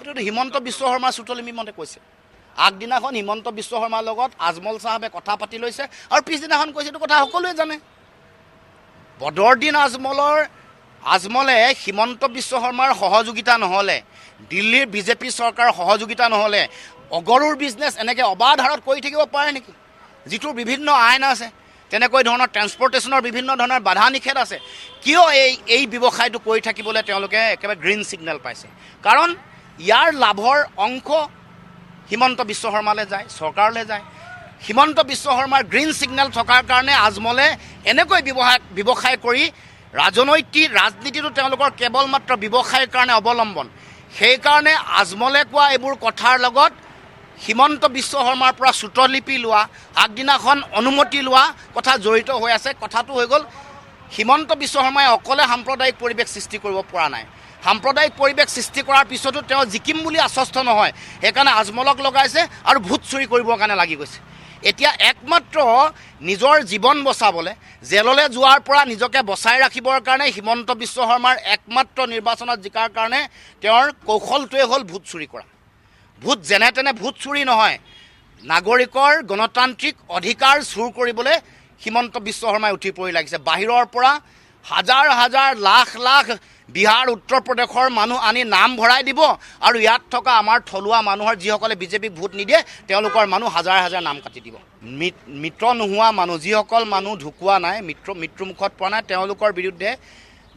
এইটো হিমন্ত বিশ্ব শৰ্মাৰ চুটলিমি মতে কৈছে। আগদিনাখন হিমন্ত বিশ্ব শৰ্মাৰ লগত আজমল চাহাবে কথা পাতি লৈছে আৰু পিছদিনাখন কৈছে এইটো কথা সকলোৱে জানে। বদৰুদ্দিন আজমলে হিমন্ত বিশ্ব শৰ্মাৰ সহযোগিতা নহ'লে, দিল্লীৰ বিজেপি চৰকাৰৰ সহযোগিতা নহ'লে অগৰুৰ বিজনেছ এনেকৈ অবাধ হাৰত কৰি থাকিব পাৰে নেকি? যিটোৰ বিভিন্ন আইন আছে, তেনেকৈ ধৰণৰ ট্ৰেন্সপৰ্টেশ্যনৰ বিভিন্ন ধৰণৰ বাধা নিষেধ আছে। কিয় এই ব্যৱসায়টো কৰি থাকিবলৈ তেওঁলোকে একেবাৰে গ্ৰীণ ছিগনেল পাইছে? কাৰণ ইয়াৰ লাভৰ অংশ হিমন্ত বিশ্ব শৰ্মালৈ যায়, চৰকাৰলৈ যায়। হিমন্ত বিশ্ব শৰ্মাৰ গ্ৰীণ ছিগনেল থকাৰ কাৰণে আজমলে এনেকৈ ব্যৱসায় কৰি ৰাজনীতিটো তেওঁলোকৰ কেৱল মাত্ৰ ব্যৱসায়ৰ কাৰণে অৱলম্বন। সেইকাৰণে আজমলে কোৱা এইবোৰ কথাৰ লগত হিমন্ত বিশ্ব শৰ্মাৰ পৰা চুটলিপি লোৱা, আগদিনাখন অনুমতি লোৱা কথা জড়িত হৈ আছে। কথাটো হৈ গ'ল, হিমন্ত বিশ্ব শৰ্মাই অকলে সাম্প্ৰদায়িক পৰিৱেশ সৃষ্টি কৰিব পৰা নাই। সাম্প্ৰদায়িক পৰিৱেশ সৃষ্টি কৰাৰ পিছতো তেওঁ জিকিম বুলি আশ্বস্ত নহয়, সেইকাৰণে আজমলক লগাইছে আৰু ভোট চুৰি কৰিবৰ কাৰণে লাগি গৈছে। এতিয়া একমাত্ৰ নিজৰ জীৱন বচাবলৈ, জেললৈ যোৱাৰ পৰা নিজকে বচাই ৰাখিবৰ কাৰণে হিমন্ত বিশ্ব শৰ্মাৰ একমাত্ৰ নিৰ্বাচনত জিকাৰ কাৰণে তেওঁৰ কৌশলটোৱে হ'ল ভোট চুৰি কৰা। ভোট যেনে তেনে ভোট চুৰি নহয়, নাগৰিকৰ গণতান্ত্ৰিক অধিকাৰ চুৰ কৰিবলৈ হিমন্ত বিশ্ব শৰ্মাই উঠি পৰি লাগিছে। বাহিৰৰ পৰা হাজাৰ হাজাৰ লাখ লাখ বিহাৰ উত্তৰ প্ৰদেশৰ মানুহ আনি নাম ভৰাই দিব আৰু ইয়াত থকা আমাৰ থলুৱা মানুহৰ যিসকলে বিজেপিক ভোট নিদিয়ে তেওঁলোকৰ মানুহ হাজাৰ হাজাৰ নাম কাটি দিব। মৃত নোহোৱা মানুহ, যিসকল মানুহ ঢুকুৱা নাই, মৃত্যুমুখত পৰা নাই, তেওঁলোকৰ বিৰুদ্ধে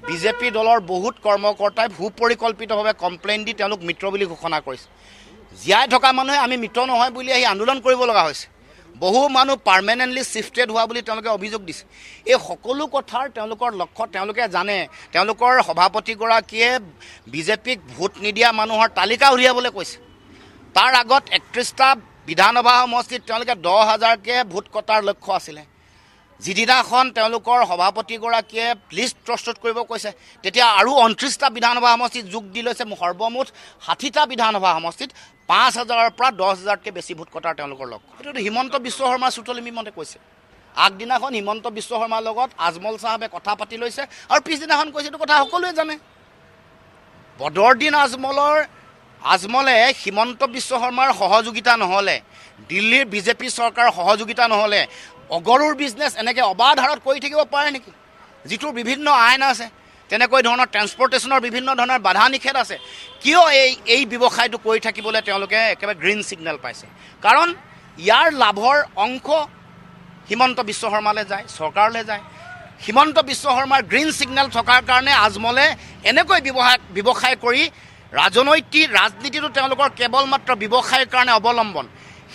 বিজেপি দলৰ বহুত কৰ্মকৰ্তাই সুপৰিকল্পিতভাৱে কমপ্লেইন দি তেওঁলোক মৃত বুলি ঘোষণা কৰিছে। জীয়াই থকা মানুহে আমি মৃত নহয় বুলি আহি আন্দোলন কৰিব লগা হৈছে। বহু মানুহ পাৰ্মানেণ্টলি শ্বিফটেড হোৱা বুলি তেওঁলোকে অভিযোগ দিছে। এই সকলো কথাৰ তেওঁলোকৰ লক্ষ্য তেওঁলোকে জানে। তেওঁলোকৰ সভাপতিগৰাকীয়ে বিজেপিক ভোট নিদিয়া মানুহৰ তালিকা উলিয়াবলৈ কৈছে। তাৰ আগত 31টা বিধানসভা সমষ্টিত তেওঁলোকে 10,000কৈ ভোট কটাৰ লক্ষ্য আছিলে। যিদিনাখন তেওঁলোকৰ সভাপতিগৰাকীয়ে লিষ্ট প্ৰস্তুত কৰিব কৈছে, তেতিয়া আৰু 29টা বিধানসভা সমষ্টিত যোগ দি লৈছে। সৰ্বমুঠ 60টা বিধানসভা সমষ্টিত 5,000ৰ পৰা 10,000কৈ বেছি ভোট কটাৰ তেওঁলোকৰ লক্ষ্য। এইটো হিমন্ত বিশ্ব শৰ্মাৰ চুটলিমি মতে কৈছে। আগদিনাখন হিমন্ত বিশ্ব শৰ্মাৰ লগত আজমল চাহাবে কথা পাতি লৈছে আৰু পিছদিনাখন কৈছে এইটো কথা সকলোৱে জানে। বদৰুদ্দিন আজমলে হিমন্ত বিশ্ব শৰ্মাৰ সহযোগিতা নহ'লে, দিল্লীৰ বিজেপি চৰকাৰৰ সহযোগিতা নহ'লে অগৰুৰ বিজনেছ এনেকৈ অবাধ হাৰত কৰি থাকিব পাৰে নেকি? যিটোৰ বিভিন্ন আইন আছে, তেনেকৈ ধৰণৰ ট্ৰেন্সপৰ্টেশ্যনৰ বিভিন্ন ধৰণৰ বাধা নিষেধ আছে। কিয় এই ব্যৱসায়টো কৰি থাকিবলৈ তেওঁলোকে একেবাৰে গ্ৰীণ ছিগনেল পাইছে? কাৰণ ইয়াৰ লাভৰ অংশ হিমন্ত বিশ্ব শৰ্মালৈ যায়, চৰকাৰলৈ যায়। হিমন্ত বিশ্ব শৰ্মাৰ গ্ৰীণ ছিগনেল থকাৰ কাৰণে আজমলে এনেকৈ ব্যৱসায় কৰি ৰাজনীতিটো তেওঁলোকৰ কেৱল মাত্ৰ ব্যৱসায়ৰ কাৰণে অৱলম্বন।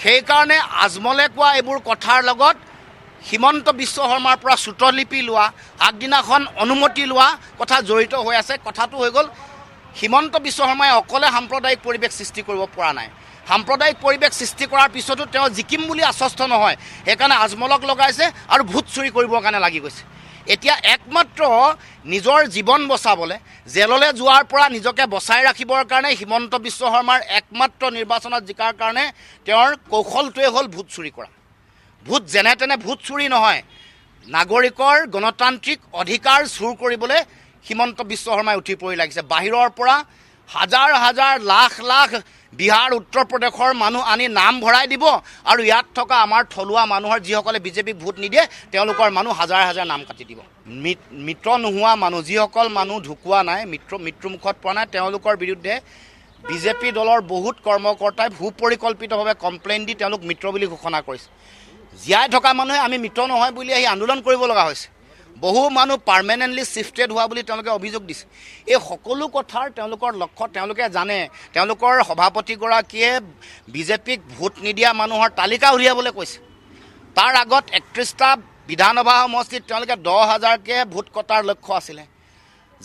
সেইকাৰণে আজমলে কোৱা এইবোৰ কথাৰ লগত হিমন্ত বিশ্ব শৰ্মাৰ পৰা চুটলিপি লোৱা, আগদিনাখন অনুমতি লোৱা কথা জড়িত হৈ আছে। কথাটো হৈ গ'ল, হিমন্ত বিশ্ব শৰ্মাই অকলে সাম্প্ৰদায়িক পৰিৱেশ সৃষ্টি কৰিব পৰা নাই। সাম্প্ৰদায়িক পৰিৱেশ সৃষ্টি কৰাৰ পিছতো তেওঁ জিকিম বুলি আশ্বস্ত নহয়, সেইকাৰণে আজমলক লগাইছে আৰু ভোট চুৰি কৰিবৰ কাৰণে লাগি গৈছে। এতিয়া একমাত্ৰ নিজৰ জীৱন বচাবলৈ, জেললৈ যোৱাৰ পৰা নিজকে বচাই ৰাখিবৰ কাৰণে হিমন্ত বিশ্ব শৰ্মাৰ একমাত্ৰ নিৰ্বাচনত জিকাৰ কাৰণে তেওঁৰ কৌশলটোৱে হ'ল ভোট চুৰি কৰা। ভোট যেনে তেনে ভোট চুৰি নহয়, নাগৰিকৰ গণতান্ত্ৰিক অধিকাৰ চুৰ কৰিবলৈ হিমন্ত বিশ্ব শৰ্মাই উঠি পৰি লাগিছে। বাহিৰৰ পৰা হাজাৰ হাজাৰ লাখ লাখ বিহাৰ উত্তৰ প্ৰদেশৰ মানুহ আনি নাম ভৰাই দিব আৰু ইয়াত থকা আমাৰ থলুৱা মানুহৰ যিসকলে বিজেপিক ভোট নিদিয়ে তেওঁলোকৰ মানুহ হাজাৰ হাজাৰ নাম কাটি দিব। মৃত নোহোৱা মানুহ, যিসকল মানুহ ঢুকুৱা নাই, মৃত্যুমুখত পৰা নাই, তেওঁলোকৰ বিৰুদ্ধে বিজেপি দলৰ বহুত কৰ্মকৰ্তাই সুপৰিকল্পিতভাৱে কমপ্লেইন দি তেওঁলোক মৃত বুলি ঘোষণা কৰিছে। জীয়াই থকা মানুহে আমি মৃত নহয় বুলি আহি আন্দোলন কৰিব লগা হৈছে। বহু মানুহ পাৰ্মানেণ্টলি শ্বিফটেড হোৱা বুলি তেওঁলোকে অভিযোগ দিছে। এই সকলো কথাৰ তেওঁলোকৰ লক্ষ্য তেওঁলোকে জানে। তেওঁলোকৰ সভাপতিগৰাকীয়ে বিজেপিক ভোট নিদিয়া মানুহৰ তালিকা উলিয়াবলৈ কৈছে। তাৰ আগত 31টা বিধানসভা সমষ্টিত তেওঁলোকে 10,000কৈ ভোট কটাৰ লক্ষ্য আছিলে।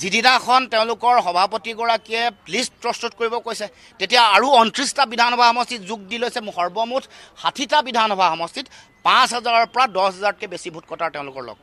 যিদিনাখন তেওঁলোকৰ সভাপতিগৰাকীয়ে লিষ্ট প্ৰস্তুত কৰিব কৈছে, তেতিয়া আৰু 29টা বিধানসভা সমষ্টিত যোগ দি লৈছে। সৰ্বমুঠ 60টা বিধানসভা সমষ্টিত 5,000ৰ পৰা 10,000কৈ বেছি ভোট কটাৰ তেওঁলোকৰ লক্ষ্য।